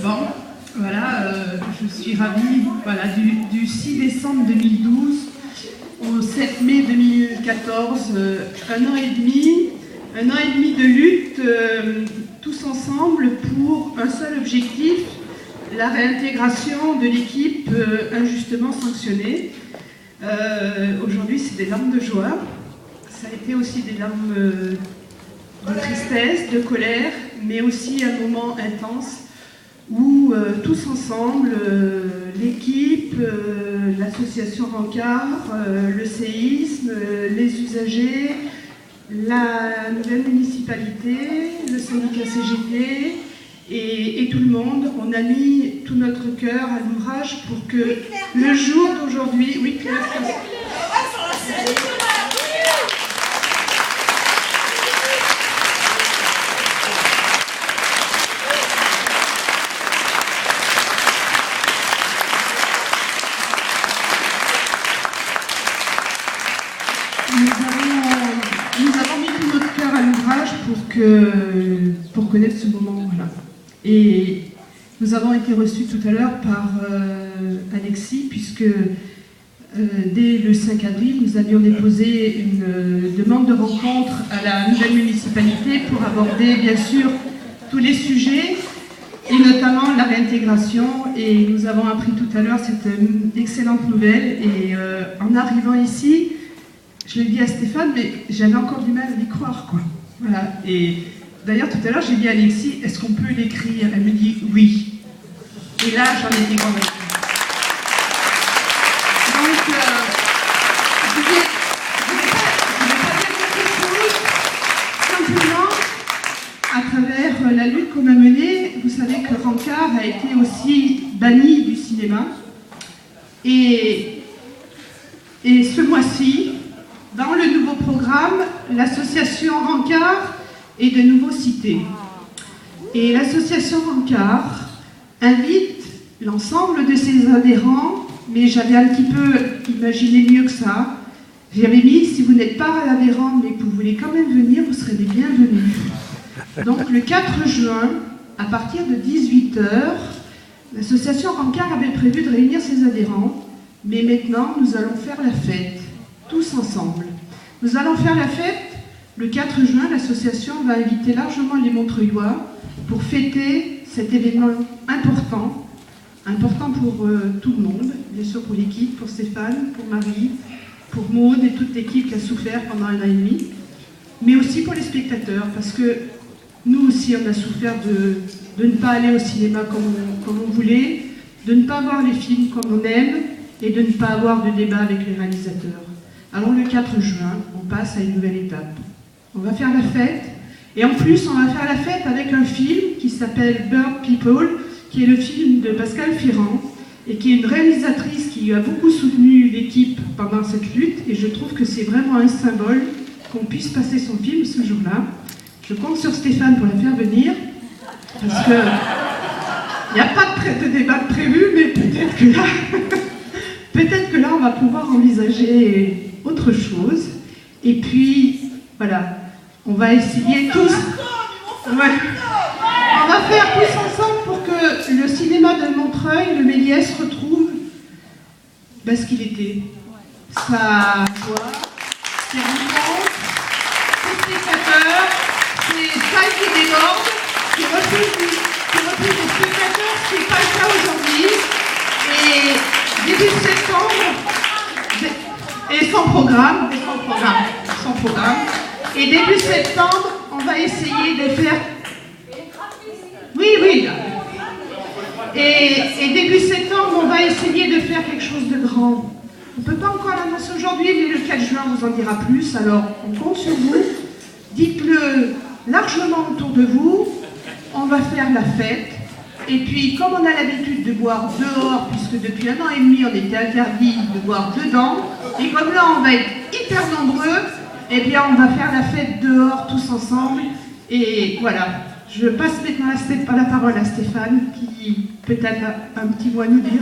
Bon, voilà, je suis ravie voilà, du 6 décembre 2012 au 7 mai 2014, un an et demi de lutte tous ensemble pour un seul objectif, la réintégration de l'équipe injustement sanctionnée. Aujourd'hui, c'est des larmes de joie. Ça a été aussi des larmes de tristesse, de colère, mais aussi un moment intense où tous ensemble, l'équipe, l'association Rancard, le séisme, les usagers, la nouvelle municipalité, le syndicat CGT et tout le monde, on a mis tout notre cœur à l'ouvrage pour que le jour d'aujourd'hui... Oui, Claire, nous avons mis tout notre cœur à l'ouvrage pour connaître ce moment. Voilà. Et nous avons été reçus tout à l'heure par Alexis, puisque dès le 5 avril, nous avions déposé une demande de rencontre à la nouvelle municipalité pour aborder, bien sûr, tous les sujets, et notamment la réintégration. Et nous avons appris tout à l'heure cette excellente nouvelle. Et en arrivant ici, je l'ai dit à Stéphane, mais j'avais encore du mal à y croire, quoi. Voilà. Et d'ailleurs, tout à l'heure, j'ai dit à Alexis, est-ce qu'on peut l'écrire? Elle me dit oui. Et là, j'en étais convaincue. Donc, je vais pas dire quelque chose. Simplement, à travers la lutte qu'on a menée, vous savez que Rancard a été aussi banni du cinéma. Et ce mois-ci, dans le nouveau programme, l'association Rancard est de nouveau citée. Et l'association Rancard invite l'ensemble de ses adhérents, mais j'avais un petit peu imaginé mieux que ça. J'avais mis, si vous n'êtes pas adhérent, mais que vous voulez quand même venir, vous serez les bienvenus. Donc le 4 juin, à partir de 18 h, l'association Rancard avait prévu de réunir ses adhérents, mais maintenant nous allons faire la fête. Tous ensemble. Nous allons faire la fête. Le 4 juin, l'association va inviter largement les Montreuillois pour fêter cet événement important pour tout le monde, bien sûr pour l'équipe, pour Stéphane, pour Marie, pour Maude et toute l'équipe qui a souffert pendant un an et demi, mais aussi pour les spectateurs, parce que nous aussi on a souffert de ne pas aller au cinéma comme on voulait, de ne pas voir les films comme on aime et de ne pas avoir de débat avec les réalisateurs. Alors le 4 juin, on passe à une nouvelle étape. On va faire la fête, et en plus on va faire la fête avec un film qui s'appelle Bird People, qui est le film de Pascal Ferrand, et qui est une réalisatrice qui a beaucoup soutenu l'équipe pendant cette lutte, et je trouve que c'est vraiment un symbole qu'on puisse passer son film ce jour-là. Je compte sur Stéphane pour la faire venir, parce que il n'y a pas de débat prévu, mais peut-être que là on va pouvoir envisager autre chose. Et puis, voilà, on va essayer tous... Ouais. On va faire tous ensemble pour que le cinéma de Montreuil, le Méliès, retrouve ce qu'il était. Sa joie, ses rencontres, ses spectateurs, ses salles qui débordent, qui refusent les spectateurs, ce qui n'est pas le cas aujourd'hui. Et début septembre... Et sans programme. Et début septembre, on va essayer de faire... Oui. Et début septembre, on va essayer de faire quelque chose de grand. On ne peut pas encore l'annoncer aujourd'hui, mais le 4 juin, on vous en dira plus. Alors, on compte sur vous. Dites-le largement autour de vous. On va faire la fête. Et puis, comme on a l'habitude de boire dehors, puisque depuis 1 an et demi, on était interdit de boire dedans, et comme là, on va être hyper nombreux, eh bien, on va faire la fête dehors, tous ensemble. Et voilà, je passe maintenant la parole à Stéphane, qui peut-être a un petit mot à nous dire.